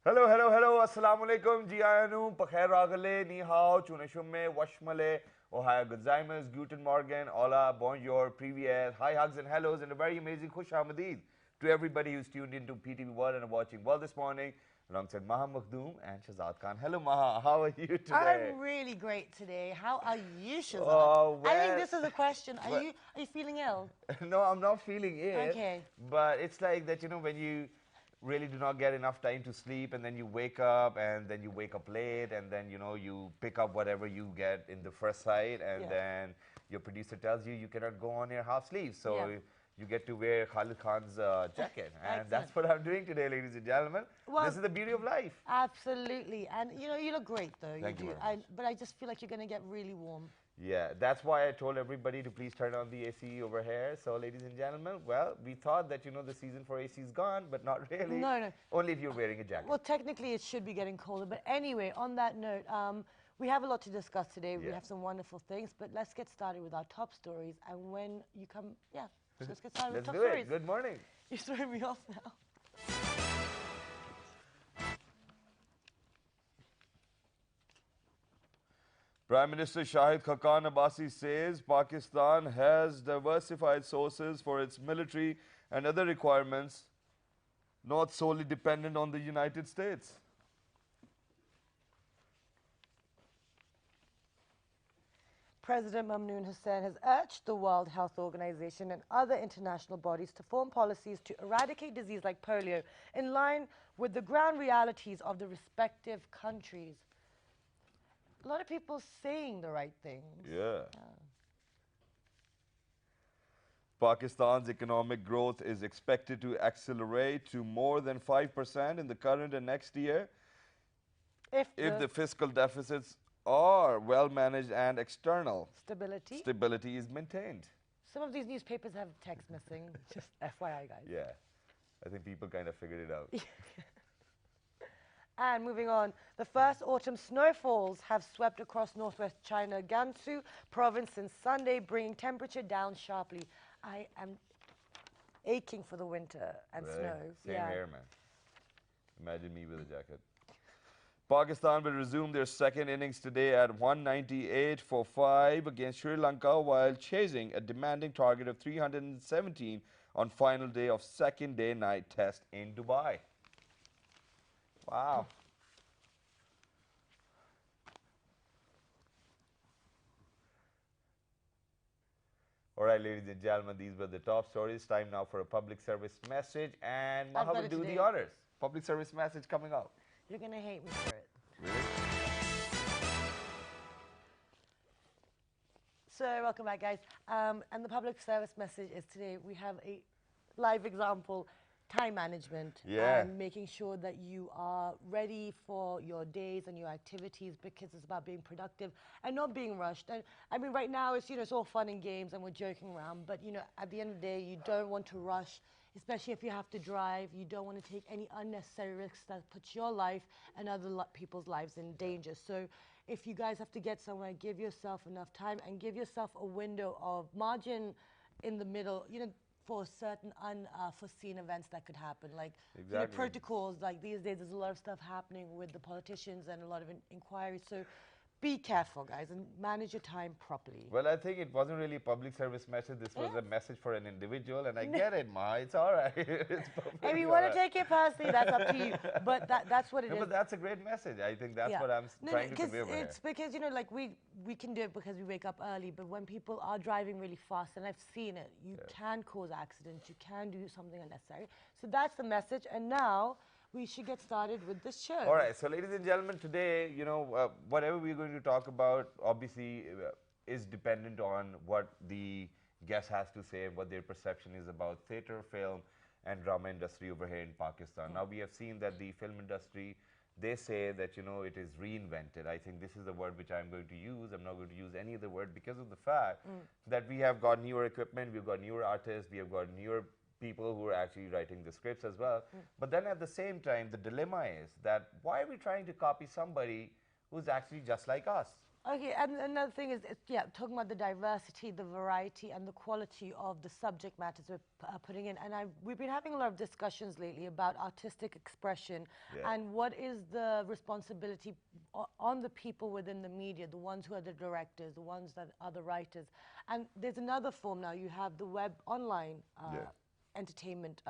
Hello, hello, hello. Assalamu alaikum. Ji ayanu. Pakhair ragale. Ni hao. Chunashumme. Washmale. Ohio gozaimasu. Guten Morgen. Hola. Bonjour. Privyet. Hi, hugs and hellos. And a very amazing Khush Ahmadid to everybody who's tuned into PTV World and are watching World this morning. Alongside Maha Makhdoom and Shazad Khan. Hello, Maha. How are you today? I'm really great today. How are you, Shazad? Oh, I think well. this is a question. Are well, you feeling ill? no, I'm not feeling it. Okay. But it's like that, when you really do not get enough time to sleep and then you wake up and then you wake up late and then, you pick up whatever you get in the first sight and Yeah. then your producer tells you you cannot go on your half sleeve. So Yeah. you get to wear Khalid Khan's jacket. And that's Excellent. what I'm doing today, ladies and gentlemen. Well, This is the beauty of life. Absolutely. And you look great though. Thank you do. very much. But I just feel like you're going to get really warm. Yeah, that's why I told everybody to please turn on the AC over here. So, ladies and gentlemen, well, we thought that, the season for AC is gone, but not really. No. Only if you're wearing a jacket. Well, technically it should be getting colder. But anyway, on that note, we have a lot to discuss today. We Yeah. have some wonderful things. But let's get started with our top stories. And when you come, so let's get started with Let's top do stories. it. Good morning. You're throwing me off now. Prime Minister Shahid Khaqan Abbasi says Pakistan has diversified sources for its military and other requirements, not solely dependent on the United States. President Mamnoon Hussain has urged the World Health Organization and other international bodies to form policies to eradicate disease like polio in line with the ground realities of the respective countries. A lot of people saying the right things. Yeah. Pakistan's economic growth is expected to accelerate to more than 5% in the current and next year if the fiscal deficits are well managed and external stability is maintained. Some of these newspapers have text missing, just FYI, guys. Yeah, I think people kind of figured it out. And moving on, the first autumn snowfalls have swept across northwest China, Gansu province since Sunday, bringing temperature down sharply. I am aching for the winter and snow. Same here, man. Imagine me with a jacket. Pakistan will resume their second innings today at 198 for 5 against Sri Lanka while chasing a demanding target of 317 on final day of second day night test in Dubai. Wow. All right, ladies and gentlemen, these were the top stories. Time now for a public service message, and Maha will do the honors. Public service message coming up. You're going to hate me for it. Really? So, welcome back, guys. And the public service message is today we have a live example, time management. Yeah. And making sure that you are ready for your days and your activities because it's about being productive and not being rushed. And I mean, right now, it's all fun and games and we're joking around. But, at the end of the day, you don't want to rush, especially if you have to drive. You don't want to take any unnecessary risks that puts your life and other people's lives in danger. So if you guys have to get somewhere, give yourself enough time and give yourself a window of margin in the middle, for certain unforeseen events that could happen. Like protocols, like these days there's a lot of stuff happening with the politicians and a lot of inquiries. So be careful, guys, and manage your time properly. Well, I think it wasn't really a public service message. This was a message for an individual, and I get it, Ma. It's all right. It's if you want to take it personally, that's up to you. But that's what it is. But that's a great message. I think that's what I'm trying to convey over here. It's because, like we can do it because we wake up early, but when people are driving really fast, and I've seen it, you can cause accidents, you can do something unnecessary. So that's the message. And now we should get started with this show. All right. So, ladies and gentlemen, today, whatever we're going to talk about, obviously, is dependent on what the guest has to say, what their perception is about theatre, film, and drama industry over here in Pakistan. Now, we have seen that the film industry, they say that, it is reinvented. I think this is the word which I'm going to use. I'm not going to use any other word because of the fact that we have got newer equipment, we've got newer artists, we have got newer people who are actually writing the scripts as well. But then at the same time, the dilemma is that why are we trying to copy somebody who's actually just like us? Okay, and another thing is, yeah, talking about the diversity, the variety, and the quality of the subject matters we're putting in. And we've been having a lot of discussions lately about artistic expression Yeah. and what is the responsibility on the people within the media, the ones who are the directors, the ones that are the writers. And there's another form now. You have the web online Yeah. entertainment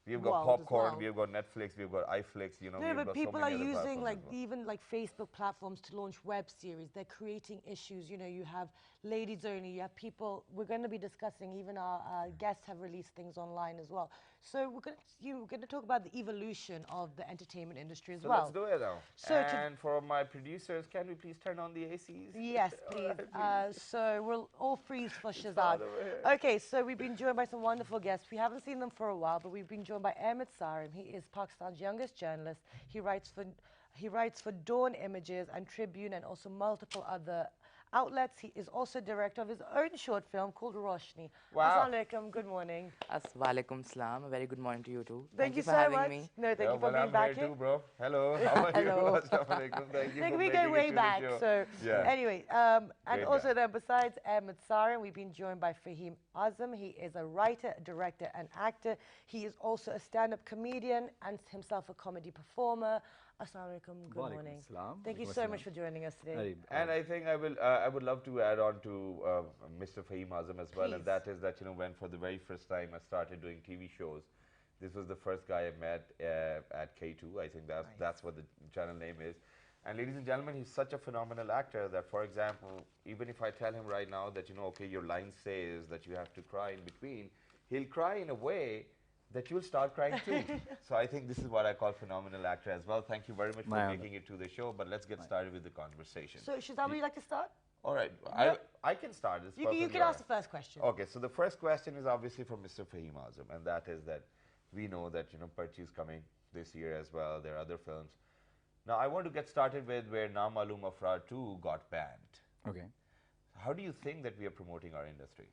We've got world as popcorn, well. we've got Netflix, we've got iFlix, you know, No, we've but got so people are many other using platforms like as well. even like Facebook platforms to launch web series. They're creating issues. You know, you have ladies only. You have people. We're going to be discussing. Even our guests have released things online as well. So we're going to talk about the evolution of the entertainment industry as So well. let's do it now. So And for my producers, can we please turn on the ACs? yes, please. All right, please. So we'll all freeze for Shazad. Start over here. Okay, so we've been joined by some wonderful guests. We haven't seen them for a while, but we've been joined by Ahmed Sarim. He is Pakistan's youngest journalist. He writes for Dawn Images and Tribune and also multiple other outlets. He is also director of his own short film called Roshni. Wow. Assalamu alaikum, good morning. Walaikum salam. A very good morning to you too. Thank you for so having much. me. No, thank Yeah, you for well, being I'm back here here. too, bro. Hello, how are Hello. you? Assalamu alaikum. Thank you Like for we making go it way to back. the show. So Yeah. anyway, and Great also guy. then besides Ahmed Sarim, we've been joined by Fahim Azam. He is a writer, director, and actor. He is also a stand-up comedian and himself a comedy performer. Assalamu alaikum. Good Walaikum morning. salam. Thank you Walaikum so salam. much for joining us today. Very, And I think I would love to add on to Mr. Fahim Azam as well, and Please. that is that, you know, when for the very first time I started doing TV shows, this was the first guy I met at K2. I think that's what the channel name is. And ladies and gentlemen, he's such a phenomenal actor that, for example, even if I tell him right now that, you know, okay, your line says that you have to cry in between, he'll cry in a way that you'll start crying too. So I think this is what I call phenomenal actor as well. Thank you very much for My honor. making it to the show, but let's get started with the conversation. So Shazad, would you like to start? All right, I can start. It's You perfectly can all ask the right. first question. Okay, so the first question is obviously from Mr. Fahim Azam, and that is that we know that, you know, Parchi is coming this year as well. There are other films. Now, I want to get started with where Na Maloom Afraad 2 got banned. okay. How do you think that we are promoting our industry?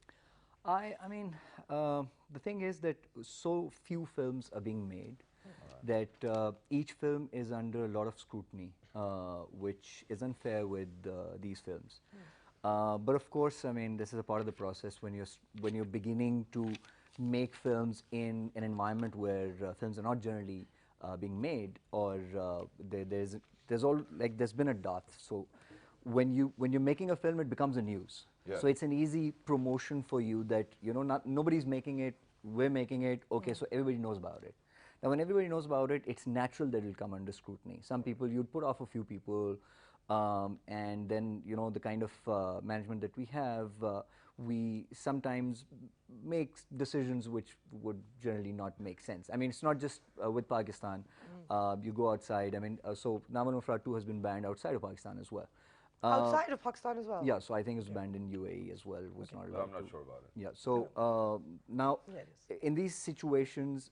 I mean, the thing is that so few films are being made that each film is under a lot of scrutiny, which is unfair with these films. But of course, I mean, this is a part of the process when you're beginning to make films in an environment where films are not generally being made, or there's been a dearth. So when you're making a film, it becomes a news. Yeah. So it's an easy promotion for you that, you know, nobody's making it, we're making it, okay, so everybody knows about it. Now, when everybody knows about it, it's natural that it'll come under scrutiny. Some people, you'd put off a few people, and then, you know, the kind of management that we have, we sometimes make decisions which would generally not make sense. I mean, it's not just with Pakistan. You go outside, I mean, so Na Maloom Afraad 2 has been banned outside of Pakistan as well. Outside of Pakistan as well? Yeah, so I think it's banned in UAE as well. It was not allowed I'm not to. sure about it. Yeah, so now Yeah, it in these situations,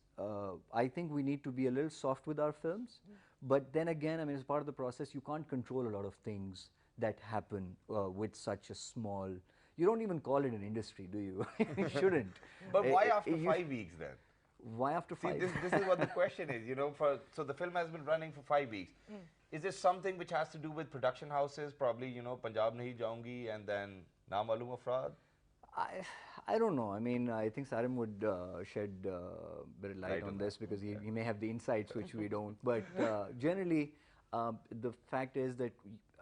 I think we need to be a little soft with our films. But then again, I mean, as part of the process, you can't control a lot of things that happen with such a small. You don't even call it an industry, do you? You shouldn't. But why after you- 5 weeks then? Why after See, 5? this is what the question is, you know, so the film has been running for 5 weeks. Is there something which has to do with production houses, probably, you know, Punjab Nahi Jaungi and then Na Maloom Afraad? I don't know. I mean, I think Sarim would shed a bit of light on this because he may have the insights which we don't. But generally, the fact is that,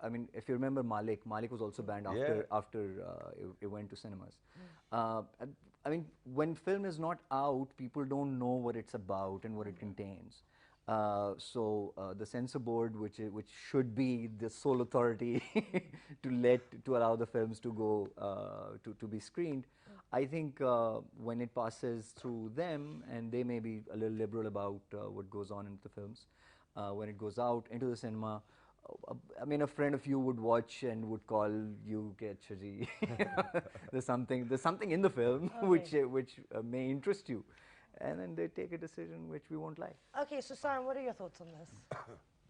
I mean, if you remember Malik was also banned after it went to cinemas. I mean, when film is not out, people don't know what it's about and what it contains. So the censor board, which should be the sole authority to allow the films to go to be screened, I think when it passes through them, and they may be a little liberal about what goes on into the films, when it goes out into the cinema, I mean, a friend of you would watch and would call you, "Ke acha ji." There's something in the film which may interest you, and then they take a decision which we won't like. Okay, so Sarim, what are your thoughts on this?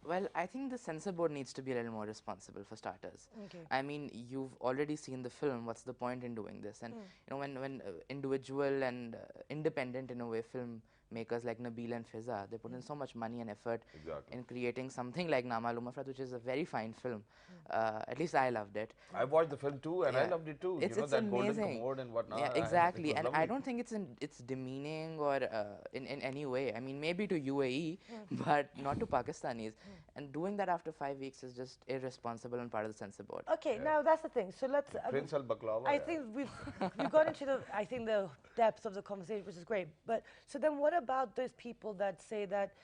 Well, I think the censor board needs to be a little more responsible for starters. Okay. I mean, you've already seen the film. What's the point in doing this? And you know, when individual and independent in a way film makers like Nabil and Fiza, they put in so much money and effort Exactly. in creating something like Nama Lumafrat, which is a very fine film. At least I loved it. I watched the film too, and I Yeah. loved it too. It's that golden amazing. commode and whatnot. Yeah, It exactly. was And I lovely. don't think it's demeaning or in any way. I mean, maybe to UAE, but not to Pakistanis. And doing that after 5 weeks is just irresponsible on part of the censor board. Okay, now that's the thing. So let's. Prince Al Baklava. I yeah. think we've gone into the depths of the conversation, which is great. But so then, what about those people that say that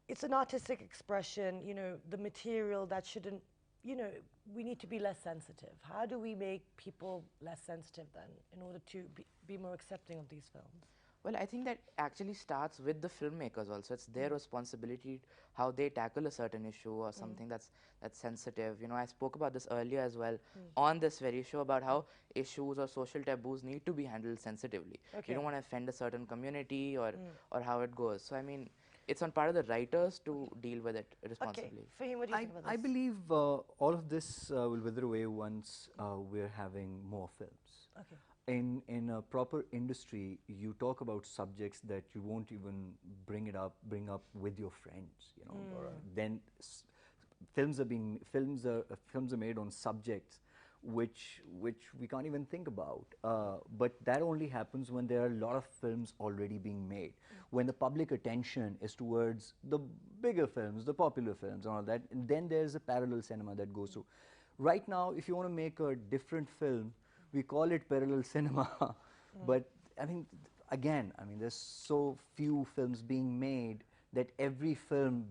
it's an artistic expression? You know, the material that shouldn't. You know, we need to be less sensitive. How do we make people less sensitive then, in order to be more accepting of these films? Well, I think that actually starts with the filmmakers also. It's their responsibility how they tackle a certain issue or something that's sensitive. You know, I spoke about this earlier as well on this very show about how issues or social taboos need to be handled sensitively. Okay. You don't want to offend a certain community or how it goes. So I mean, it's on part of the writers to deal with it responsibly. Okay, Fahim, what do you think about this? I believe all of this will wither away once we're having more films. Okay. In a proper industry, you talk about subjects that you won't even bring up with your friends. You know, then films are made on subjects which we can't even think about. But that only happens when there are a lot of films already being made. When the public attention is towards the bigger films, the popular films, and all that, and then there's a parallel cinema that goes through. Right now, if you want to make a different film, we call it parallel cinema, but I mean, again, there's so few films being made that every film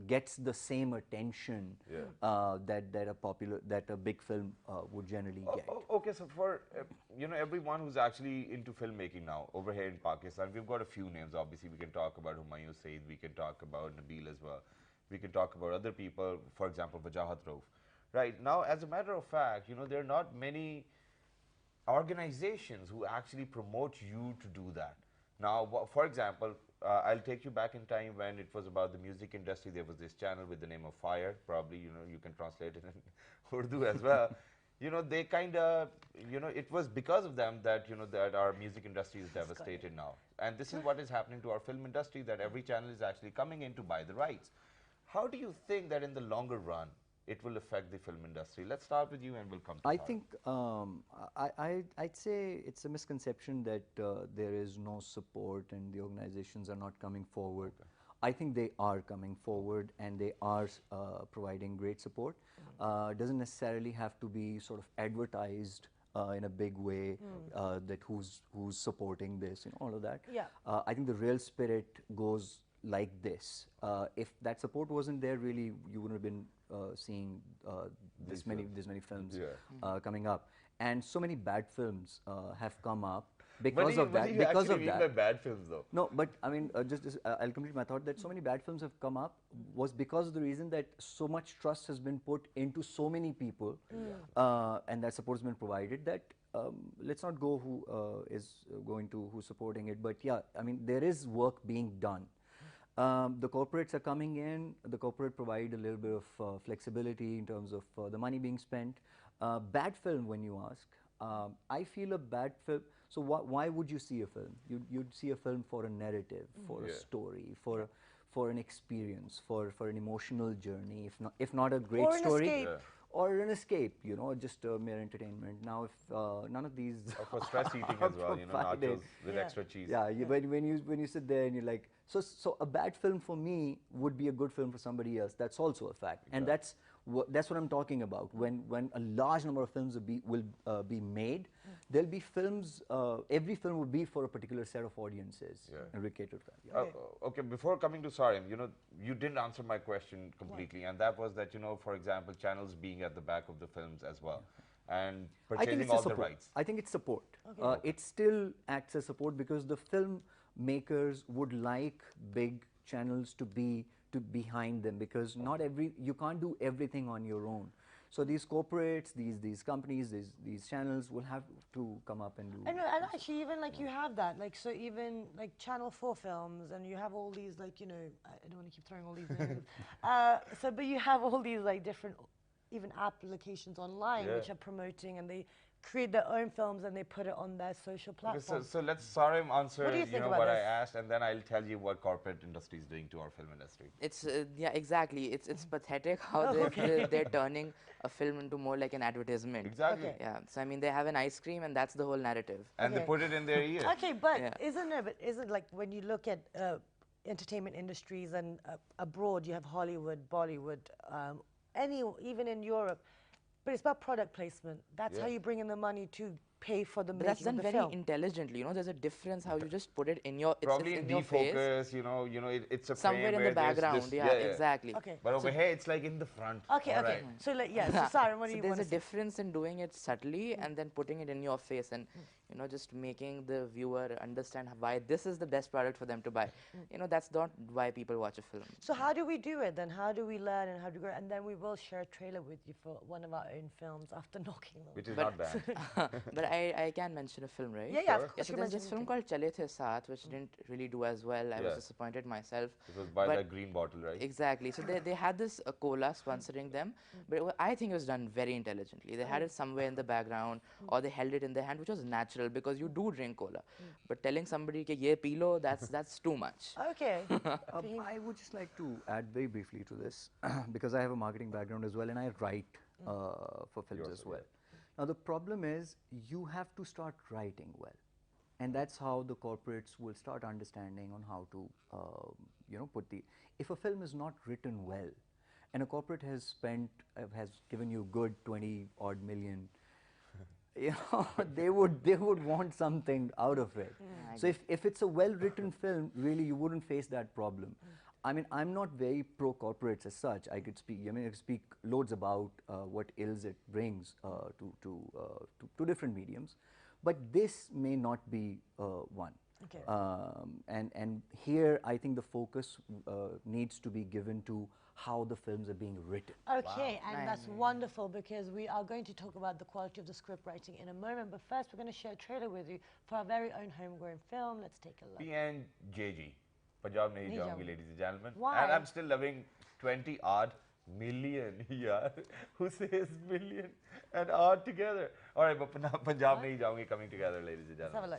gets the same attention that a big film would generally get. Okay, so for everyone who's actually into filmmaking now over here in Pakistan, we've got a few names. Obviously, we can talk about Humayun Saeed, we can talk about Nabil as well, we can talk about other people, for example, Wajahat Rauf. Right now, as a matter of fact, there are not many organizations who actually promote you to do that. Now, for example, I'll take you back in time when it was about the music industry. There was this channel with the name of Fire. Probably, you can translate it in Urdu as well. They kind of, it was because of them that, that our music industry is devastated now. And this is what is happening to our film industry, that every channel is actually coming in to buy the rights. How do you think that in the longer run, it will affect the film industry? Let's start with you and we'll come to I Farah. think I'd say it's a misconception that there is no support and the organizations are not coming forward. Okay. I think they are coming forward and they are providing great support. Doesn't necessarily have to be sort of advertised in a big way, that who's supporting this and all of that. Yeah. I think the real spirit goes like this. If that support wasn't there, really, you wouldn't have been seeing this many films coming up, and so many bad films have come up because of that. What do you actually mean by bad films, though? No, but I mean, I'll complete my thought that so many bad films have come up was because of the reason that so much trust has been put into so many people, and that support has been provided. That let's not go who is going to who's supporting it, but yeah, I mean, there is work being done. The corporates are coming in. The corporate provide a little bit of flexibility in terms of the money being spent. Bad film, when you ask, I feel a bad film. So why would you see a film? You'd see a film for a narrative, for a story, for an experience, for an emotional journey. If not a great story. Escape. Or an escape, just mere entertainment. Now, if none of these or for stress eating as well, nachos with extra cheese. Yeah, when you sit there and you're like, so a bad film for me would be a good film for somebody else. That's also a fact, and that's what I'm talking about. When a large number of films will be made, there'll be films. Every film will be for a particular set of audiences. And we cater to that. Okay, before coming to Sarim, you didn't answer my question completely, and that was that for example, channels being at the back of the films as well, and purchasing all the rights. I think it's support. It still acts as support because the film makers would like big channels to be behind them, because you can't do everything on your own. So these corporates, these companies, these channels will have to come up and do. And actually, even like you have that, like so even like Channel 4 films, and you have all these like I don't want to keep throwing all these names. But you have all these like different even applications online which are promoting, and they create their own films and they put it on their social Okay, platforms. so let's Sarim answer, What do you think about what I this? asked, and then I'll tell you what corporate industry is doing to our film industry. It's yeah, exactly. It's pathetic how Oh, they're turning a film into more like an advertisement. Exactly. Okay. Yeah. So I mean, they have an ice cream, and that's the whole narrative. And they Okay. put it in their ear. Okay, but Yeah. isn't like when you look at entertainment industries and abroad, you have Hollywood, Bollywood, even in Europe, but it's about product placement. That's how Yeah. you bring in the money to pay for the But that's making of done the very film. intelligently. You know, there's a difference how you just put it in your Probably it's in in your face, defocus, it's a somewhere frame in where the there's background. this, Yeah, exactly. Okay. But over here, it's like in the front. Okay, All okay. right. So like so Sarah, what do So you there's want a to say? difference in doing it subtly and then putting it in your face and just making the viewer understand why this is the best product for them to buy. That's not why people watch a film. So how do we do it then? How do we learn and how do we grow? And then we will share a trailer with you for one of our own films after knocking them. Which is not bad. But I can mention a film, right? Yeah, Sure. of Yeah, course. so you there's mentioned this film it. called Chale The Saath, which didn't really do as well. I was Yeah. disappointed myself. It was by But- that green bottle, right? Exactly. So they had this cola sponsoring them, but I think it was done very intelligently. They had it somewhere in the background, or they held it in their hand, which was natural because you do drink cola. But telling somebody कि ये P low, that's too much. Okay. I would just like to add very briefly to this because I have a marketing background as well and I write for films You as also, well. Now the problem is you have to start writing well, and that's how the corporates will start understanding on how to put the. If a film is not written well, and a corporate has given you good 20 odd million. They would want something out of it. So if it's a well-written film, really you wouldn't face that problem. I mean, I'm not very pro corporates as such. I could speak loads about what ills it brings to different mediums, but this may not be one. Okay. And here I think the focus needs to be given to how the films are being written. Okay, and that's wonderful because we are going to talk about the quality of the script writing in a moment. But first, we're going to share a trailer with you for our very own homegrown film. Let's take a look. PNJG. Punjab nahi Nahi jaungi, jaungi. ladies and gentlemen. Why? And I'm still loving 20 odd million. Yeah. Who says million and odd together? All right, but Punjab nahi jaungi coming together, ladies and Let's have a gentlemen. look.